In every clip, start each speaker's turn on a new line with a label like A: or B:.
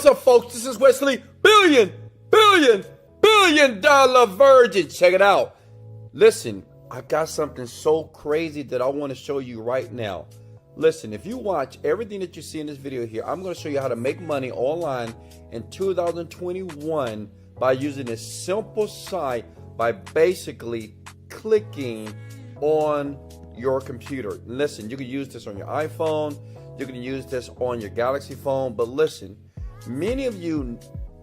A: What's up, folks? This is Wesley, billion dollar virgin. Check it out. Listen, I got something so crazy that I want to show you right now. Listen, if you watch everything that you see in this video here, I'm going to show you how to make money online in 2021 by using this simple site by basically clicking on your computer. Listen, you can use this on your iPhone, you can use this on your Galaxy phone, but listen, many of you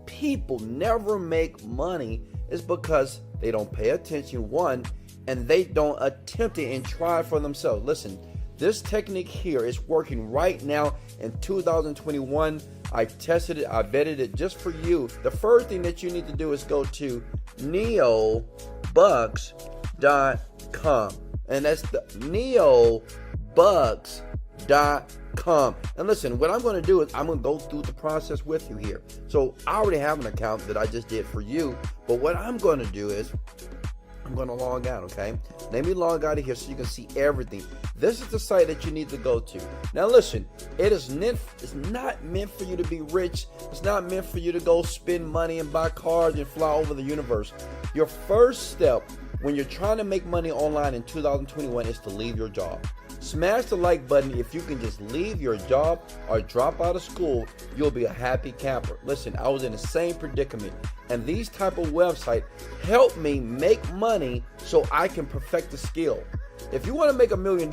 A: people never make money is because they don't pay attention, one, and they don't attempt it and try it for themselves. Listen, this technique here is working right now in 2021. I tested it, I vetted it just for you. The first thing that you need to do is go to neobucks.com, and that's the neobucks.com. And listen, what I'm going to do is I'm going to go through the process with you here. So I already have an account that I just did for you, but what I'm going to do is I'm going to log out, okay? Let me log out of here so you can see everything. This is the site that you need to go to. Now listen, it's not meant for you to be rich. It's not meant for you to go spend money and buy cars and fly over the universe. Your first step when you're trying to make money online in 2021 is to leave your job. Smash the like button. If you can just leave your job or drop out of school, you'll be a happy camper. Listen, I was in the same predicament, and these type of websites help me make money so I can perfect the skill. If you want to make $1 million,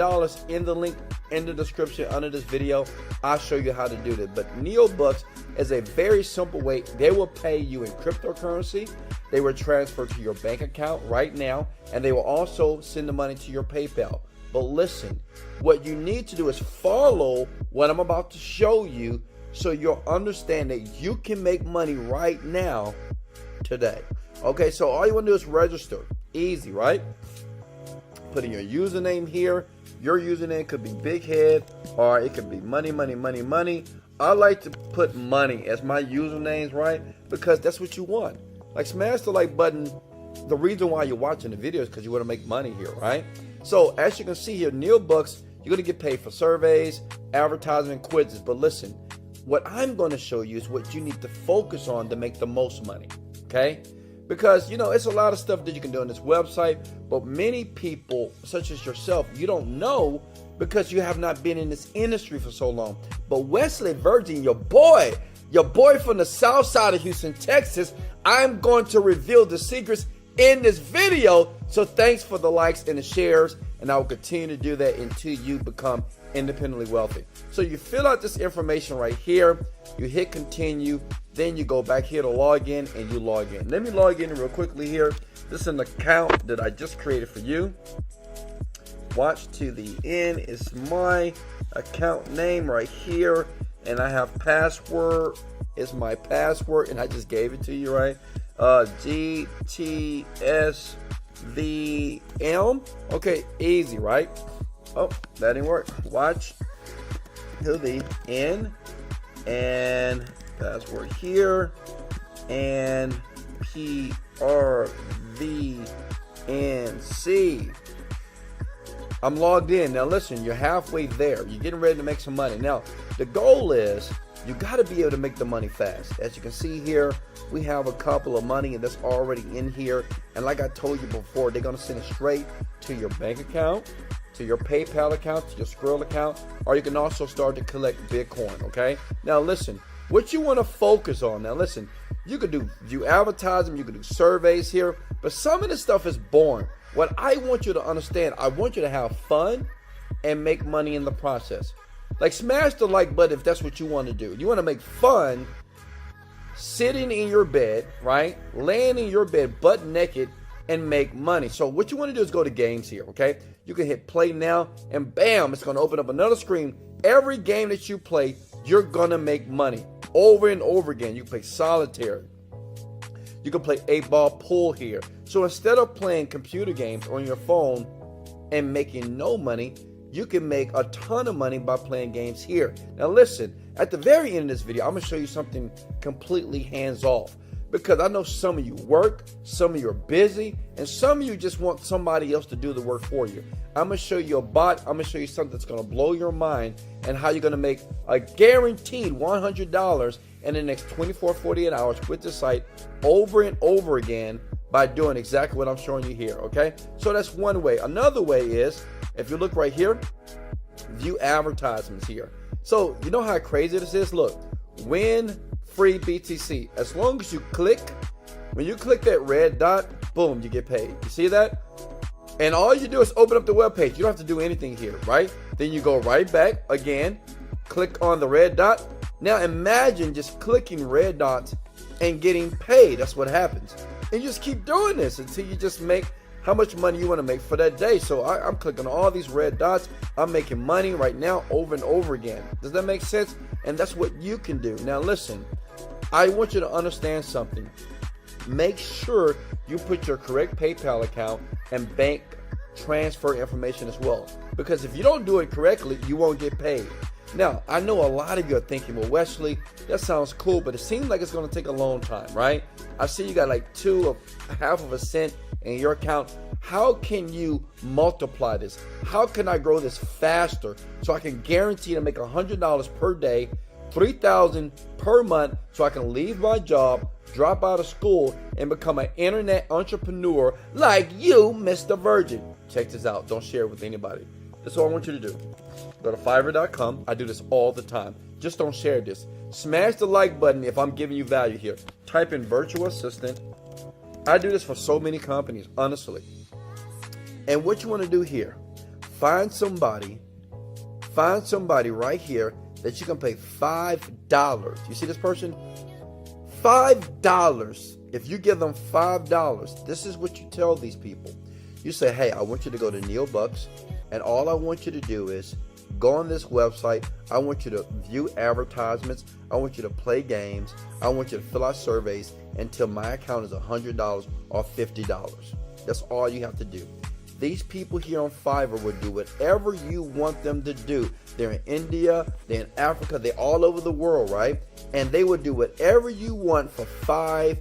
A: in the link in the description under this video, I'll show you how to do this. But NeoBucks is a very simple way. They will pay you in cryptocurrency. They will transfer to your bank account right now, and they will also send the money to your PayPal. But listen, what you need to do is follow what I'm about to show you so you'll understand that you can make money right now, today. Okay, so all you want to do is register. Easy, right? Put in your username here. Your username could be Big Head, or it could be money. I like to put money as my usernames, right? Because that's what you want. Like, smash the like button. The reason why you're watching the video is because you want to make money here, right? So as you can see here, NeoBucks, you're going to get paid for surveys, advertising, quizzes. But listen, what I'm going to show you is what you need to focus on to make the most money, okay? Because, you know, it's a lot of stuff that you can do on this website, but many people, such as yourself, you don't know because you have not been in this industry for so long. But Wesley Virgin, your boy from the south side of Houston, Texas, I'm going to reveal the secrets in this video. So thanks for the likes and the shares, and I will continue to do that until you become independently wealthy. So you fill out this information right here, you hit continue, then you go back here to log in, and you log in. Let me log in real quickly here. This is an account that I just created for you. Watch to the end. It's my account name right here, and I have password. It's my password, and I just gave it to you, right? GTSVM. Okay, easy, right? Oh, that didn't work. Watch to the end, and password here, and PRVNC. I'm logged in. Now listen, you're halfway there. You're getting ready to make some money. Now, the goal is you got to be able to make the money fast. As you can see here, we have a couple of money that's already in here. And like I told you before, they're going to send it straight to your bank account, to your PayPal account, to your Skrill account, or you can also start to collect Bitcoin, okay? Now listen, what you want to focus on, now listen, you could do advertising, you could do surveys here, but some of this stuff is boring. What I want you to understand, I want you to have fun and make money in the process. Like, smash the like button if that's what you want to do. You want to make fun sitting in your bed, right? Laying in your bed butt naked and make money. So what you want to do is go to games here, okay? You can hit play now, and bam, it's going to open up another screen. Every game that you play, you're going to make money over and over again. You can play solitaire. You can play 8-ball pool here. So instead of playing computer games on your phone and making no money, you can make a ton of money by playing games here. Now listen, at the very end of this video, I'm going to show you something completely hands-off. Because I know some of you work, some of you are busy, and some of you just want somebody else to do the work for you. I'm going to show you a bot. I'm going to show you something that's going to blow your mind and how you're going to make a guaranteed $100 in the next 24, 48 hours with the site over and over again by doing exactly what I'm showing you here, okay? So that's one way. Another way is, if you look right here, view advertisements here. So you know how crazy this is? Look, win free BTC. As long as you click, when you click that red dot, boom, you get paid. You see that? And all you do is open up the web page. You don't have to do anything here, right? Then you go right back again, click on the red dot. Now imagine just clicking red dots and getting paid. That's what happens. And you just keep doing this until you just make how much money you want to make for that day. So I'm clicking on all these red dots. I'm making money right now over and over again. Does that make sense? And that's what you can do. Now listen, I want you to understand something. Make sure you put your correct PayPal account and bank transfer information as well. Because if you don't do it correctly, you won't get paid. Now, I know a lot of you are thinking, well, Wesley, that sounds cool, but it seems like it's going to take a long time, right? I see you got like half of a cent in your account. How can you multiply this? How can I grow this faster so I can guarantee to make $100 per day, $3,000 per month, so I can leave my job, drop out of school, and become an internet entrepreneur like you, Mr. Virgin? Check this out. Don't share it with anybody. That's all I want you to do. Go to Fiverr.com. I do this all the time. Just don't share this. Smash the like button if I'm giving you value here. Type in virtual assistant. I do this for so many companies, honestly. And what you want to do here, find somebody right here that you can pay $5. You see this person? $5. If you give them $5, this is what you tell these people. You say, hey, I want you to go to Neil Bucks, and all I want you to do is go on this website. I want you to view advertisements. I want you to play games. I want you to fill out surveys until my account is $100 or $50. That's all you have to do. These people here on Fiverr will do whatever you want them to do. They're in India, they're in Africa, they're all over the world, right? And they will do whatever you want for $5.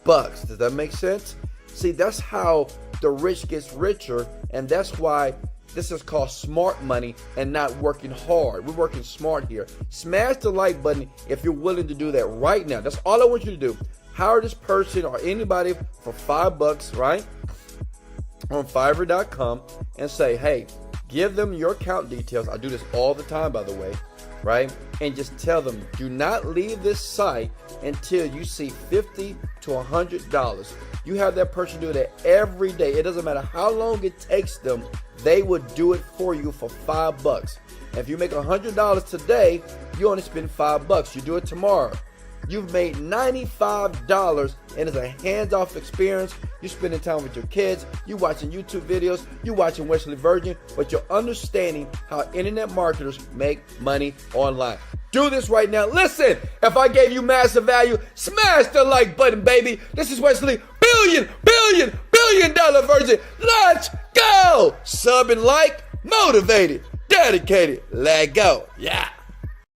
A: Does that make sense? See, that's how the rich gets richer, and that's why this is called smart money and not working hard. We're working smart here. Smash the like button if you're willing to do that right now. That's all I want you to do. Hire this person or anybody for $5, right? On Fiverr.com, and say, hey, give them your account details. I do this all the time, by the way, right? And just tell them, do not leave this site until you see $50 to $100. You have that person do that every day. It doesn't matter how long it takes them. They would do it for you for $5. And if you make $100 today, you only spend $5. You do it tomorrow, you've made $95, and it's a hands-off experience. You're spending time with your kids, you watching YouTube videos, you watching Wesley Virgin, but you're understanding how internet marketers make money online. Do this right now. Listen, if I gave you massive value, smash the like button, baby. This is Wesley, billion dollar Virgin. Let's go. Sub and like, motivated, dedicated. Let go. Yeah.